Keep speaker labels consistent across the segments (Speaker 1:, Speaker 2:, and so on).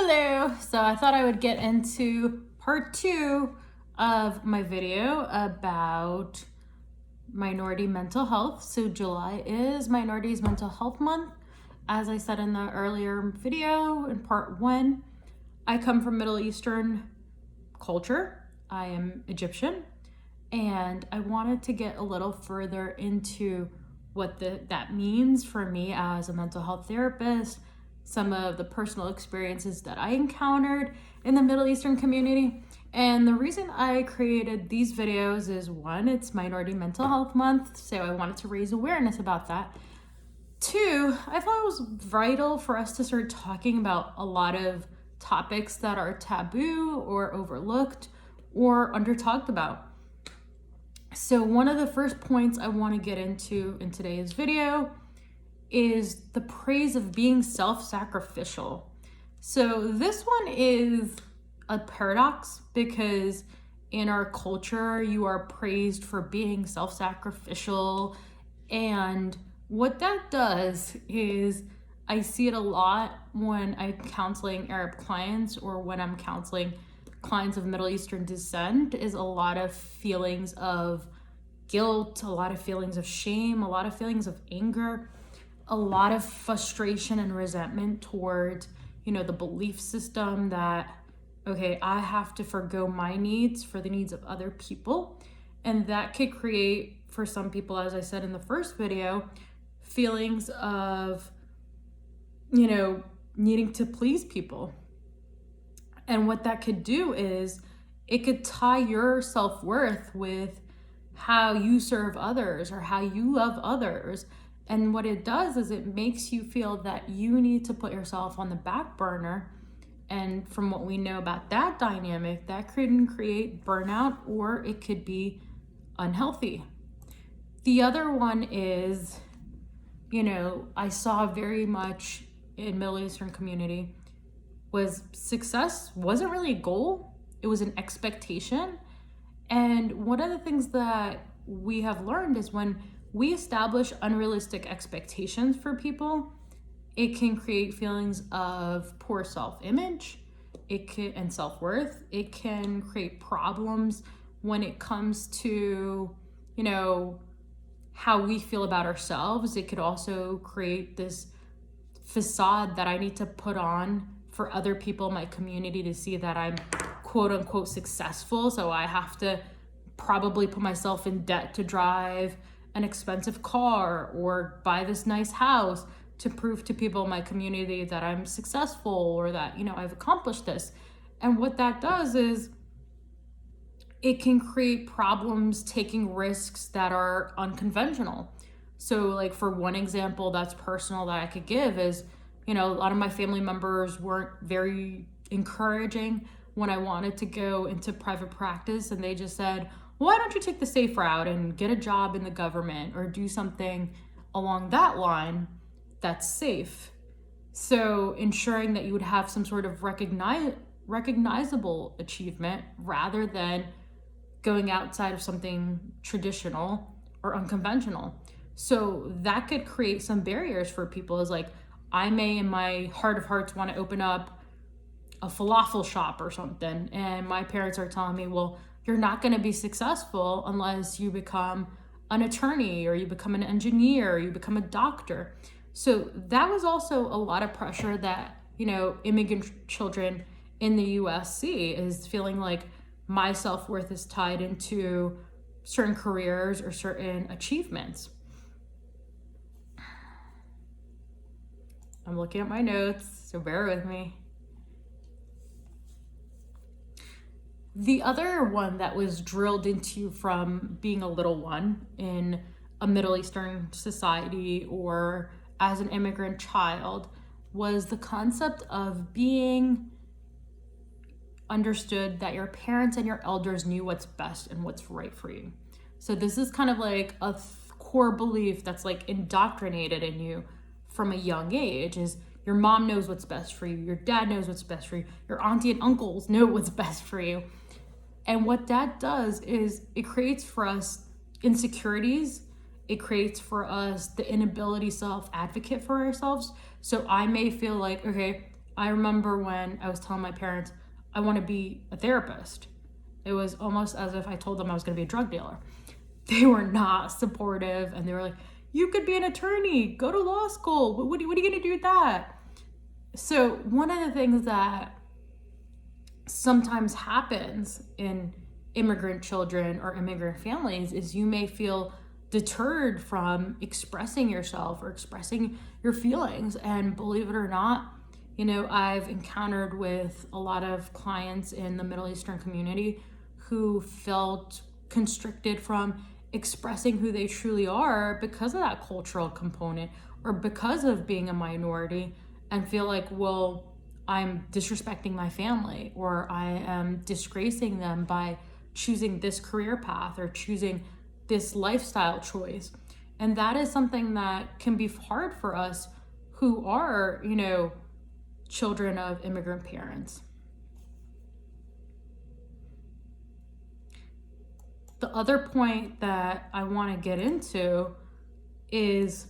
Speaker 1: Hello! So I thought I would get into part 2 of my video about minority mental health. So July is Minorities Mental Health Month. As I said in the earlier video in part 1, I come from Middle Eastern culture. I am Egyptian, and I wanted to get a little further into what that means for me as a mental health therapist, some of the personal experiences that I encountered in the Middle Eastern community. And the reason I created these videos is, one, it's Minority Mental Health Month, so I wanted to raise awareness about that. 2, I thought it was vital for us to start talking about a lot of topics that are taboo or overlooked or under-talked about. So one of the first points I want to get into in today's video is the praise of being self-sacrificial. So this one is a paradox because in our culture, you are praised for being self-sacrificial. And what that does is, I see it a lot when I'm counseling Arab clients or when I'm counseling clients of Middle Eastern descent, is a lot of feelings of guilt, a lot of feelings of shame, a lot of feelings of anger, a lot of frustration and resentment towards, the belief system that, okay, I have to forgo my needs for the needs of other people. And that could create, for some people, as I said in the first video, feelings of, needing to please people. And what that could do is it could tie your self-worth with how you serve others or how you love others. And what it does is it makes you feel that you need to put yourself on the back burner. And from what we know about that dynamic, that can create burnout, or it could be unhealthy. The other one is, I saw very much in Middle Eastern community, was success wasn't really a goal, it was an expectation. And one of the things that we have learned is when we establish unrealistic expectations for people, it can create feelings of poor self-image, and self-worth. It can create problems when it comes to, how we feel about ourselves. It could also create this facade that I need to put on for other people in my community to see that I'm quote unquote successful. So I have to probably put myself in debt to drive an expensive car or buy this nice house to prove to people in my community that I'm successful or that, I've accomplished this. And what that does is it can create problems taking risks that are unconventional. So like, for one example that's personal that I could give is, a lot of my family members weren't very encouraging when I wanted to go into private practice, and they just said, why don't you take the safe route and get a job in the government or do something along that line that's safe? So ensuring that you would have some sort of recognizable achievement rather than going outside of something traditional or unconventional. So that could create some barriers for people. Is like, I may in my heart of hearts want to open up a falafel shop or something, and my parents are telling me, well, you're not going to be successful unless you become an attorney or you become an engineer or you become a doctor. So that was also a lot of pressure that, immigrant children in the US see, is feeling like my self-worth is tied into certain careers or certain achievements. I'm looking at my notes, so bear with me. The other one that was drilled into you from being a little one in a Middle Eastern society or as an immigrant child was the concept of being understood that your parents and your elders knew what's best and what's right for you. So this is kind of like a core belief that's like indoctrinated in you from a young age, is your mom knows what's best for you, your dad knows what's best for you, your auntie and uncles know what's best for you. And what that does is it creates for us insecurities. It creates for us the inability to self-advocate for ourselves. So I may feel like, okay, I remember when I was telling my parents, I want to be a therapist. It was almost as if I told them I was going to be a drug dealer. They were not supportive, and they were like, you could be an attorney, go to law school. What are you going to do with that? So one of the things that sometimes happens in immigrant children or immigrant families is you may feel deterred from expressing yourself or expressing your feelings. And believe it or not, I've encountered with a lot of clients in the Middle Eastern community who felt constricted from expressing who they truly are because of that cultural component or because of being a minority, and feel like, well, I'm disrespecting my family, or I am disgracing them by choosing this career path or choosing this lifestyle choice. And that is something that can be hard for us who are, children of immigrant parents. The other point that I want to get into is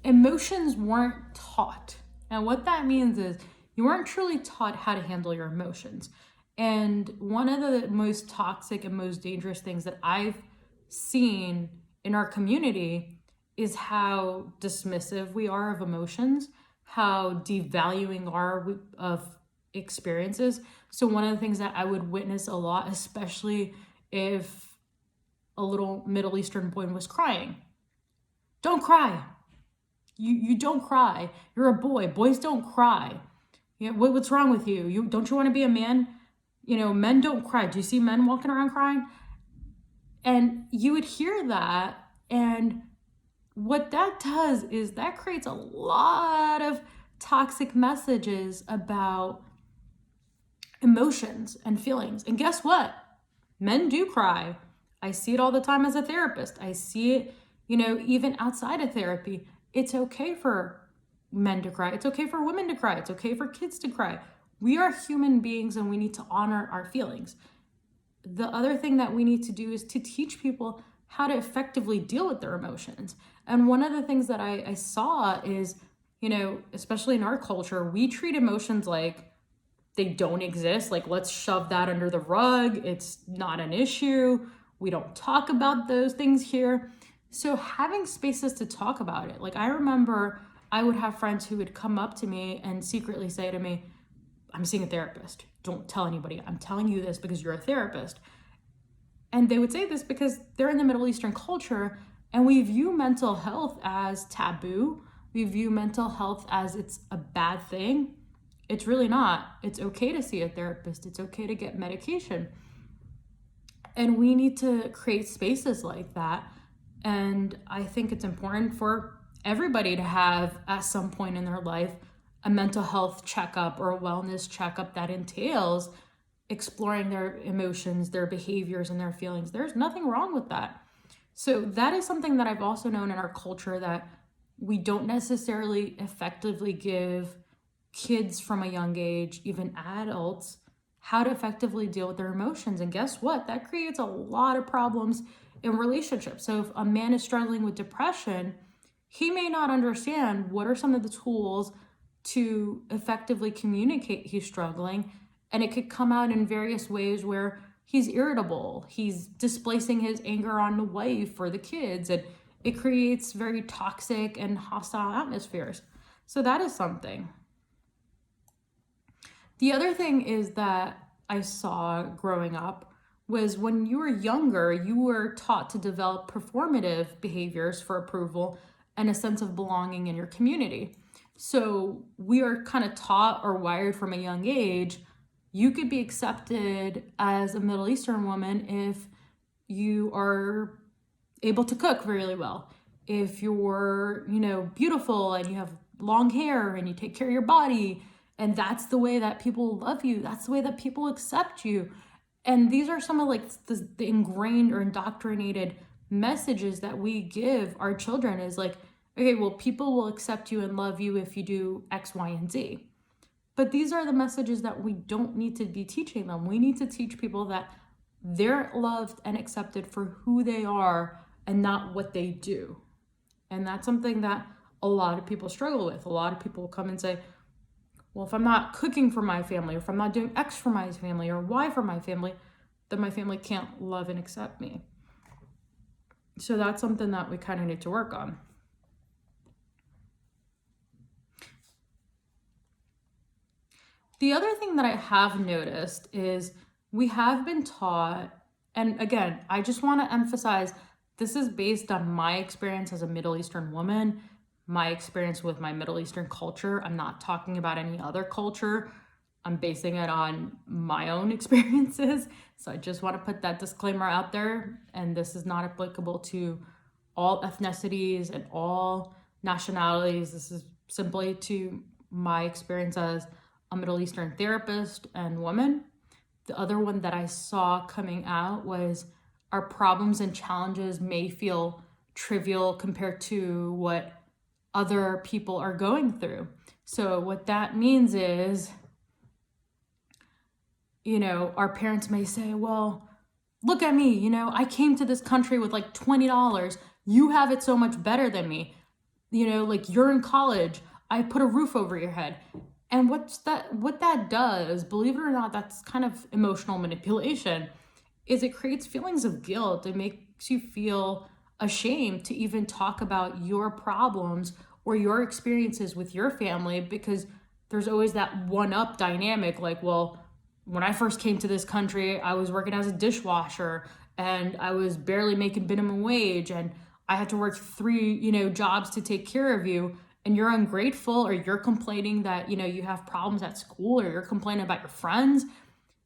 Speaker 1: emotions weren't taught. And what that means is you weren't truly taught how to handle your emotions. And one of the most toxic and most dangerous things that I've seen in our community is how dismissive we are of emotions, how devaluing are of experiences. So one of the things that I would witness a lot, especially if a little Middle Eastern boy was crying, don't cry. You don't cry. You're a boy. Boys don't cry. What's wrong with you? Don't you want to be a man? Men don't cry. Do you see men walking around crying? And you would hear that, and what that does is that creates a lot of toxic messages about emotions and feelings. And guess what? Men do cry. I see it all the time as a therapist. I see it, even outside of therapy. It's okay for men to cry. It's okay for women to cry. It's okay for kids to cry. We are human beings, and we need to honor our feelings. The other thing that we need to do is to teach people how to effectively deal with their emotions. And one of the things that I saw is, especially in our culture, we treat emotions like they don't exist. Like, let's shove that under the rug. It's not an issue. We don't talk about those things here. So having spaces to talk about it. Like, I remember I would have friends who would come up to me and secretly say to me, I'm seeing a therapist. Don't tell anybody. I'm telling you this because you're a therapist. And they would say this because they're in the Middle Eastern culture, and we view mental health as taboo. We view mental health as it's a bad thing. It's really not. It's okay to see a therapist. It's okay to get medication. And we need to create spaces like that. And I think it's important for everybody to have, at some point in their life, a mental health checkup or a wellness checkup that entails exploring their emotions, their behaviors, and their feelings. There's nothing wrong with that. So that is something that I've also known in our culture, that we don't necessarily effectively give kids from a young age, even adults, how to effectively deal with their emotions. And guess what? That creates a lot of problems in relationships. So if a man is struggling with depression, he may not understand what are some of the tools to effectively communicate he's struggling. And it could come out in various ways where he's irritable, he's displacing his anger on the wife or the kids, and it creates very toxic and hostile atmospheres. So that is something. The other thing is that I saw growing up was when you were younger, you were taught to develop performative behaviors for approval and a sense of belonging in your community. So we are kind of taught or wired from a young age, you could be accepted as a Middle Eastern woman if you are able to cook really well. If you're, beautiful and you have long hair and you take care of your body, and that's the way that people love you. That's the way that people accept you. And these are some of the ingrained or indoctrinated messages that we give our children, is like, okay, well, people will accept you and love you if you do X, Y, and Z. But these are the messages that we don't need to be teaching them. We need to teach people that they're loved and accepted for who they are and not what they do. And that's something that a lot of people struggle with. A lot of people will come and say, well, if I'm not cooking for my family, or if I'm not doing X for my family or Y for my family, then my family can't love and accept me. So that's something that we kind of need to work on. The other thing that I have noticed is we have been taught, and again, I just want to emphasize, this is based on my experience as a Middle Eastern woman, my experience with my Middle Eastern culture. I'm not talking about any other culture. I'm basing it on my own experiences. So I just want to put that disclaimer out there. And this is not applicable to all ethnicities and all nationalities. This is simply to my experience as a Middle Eastern therapist and woman. The other one that I saw coming out was our problems and challenges may feel trivial compared to what other people are going through. So what that means is, our parents may say, well, look at me, I came to this country with like $20. You have it so much better than me. Like you're in college. I put a roof over your head. And what that does, believe it or not, that's kind of emotional manipulation, is it creates feelings of guilt. It makes you feel ashamed to even talk about your problems or your experiences with your family, because there's always that one-up dynamic. Like, well, when I first came to this country, I was working as a dishwasher and I was barely making minimum wage and I had to work 3, jobs to take care of you, and you're ungrateful, or you're complaining that, you have problems at school, or you're complaining about your friends.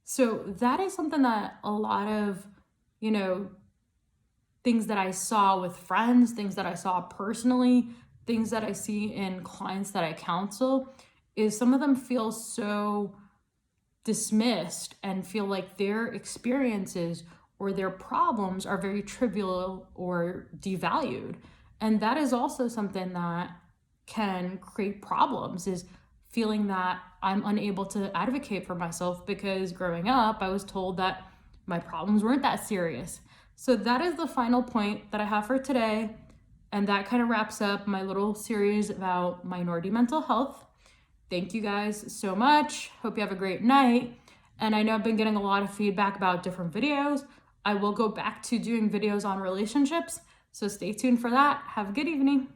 Speaker 1: So that is something that a lot of, things that I saw with friends, things that I saw personally, things that I see in clients that I counsel, is some of them feel so dismissed and feel like their experiences or their problems are very trivial or devalued. And that is also something that can create problems, is feeling that I'm unable to advocate for myself, because growing up, I was told that my problems weren't that serious. So that is the final point that I have for today. And that kind of wraps up my little series about minority mental health. Thank you guys so much. Hope you have a great night. And I know I've been getting a lot of feedback about different videos. I will go back to doing videos on relationships. So stay tuned for that. Have a good evening.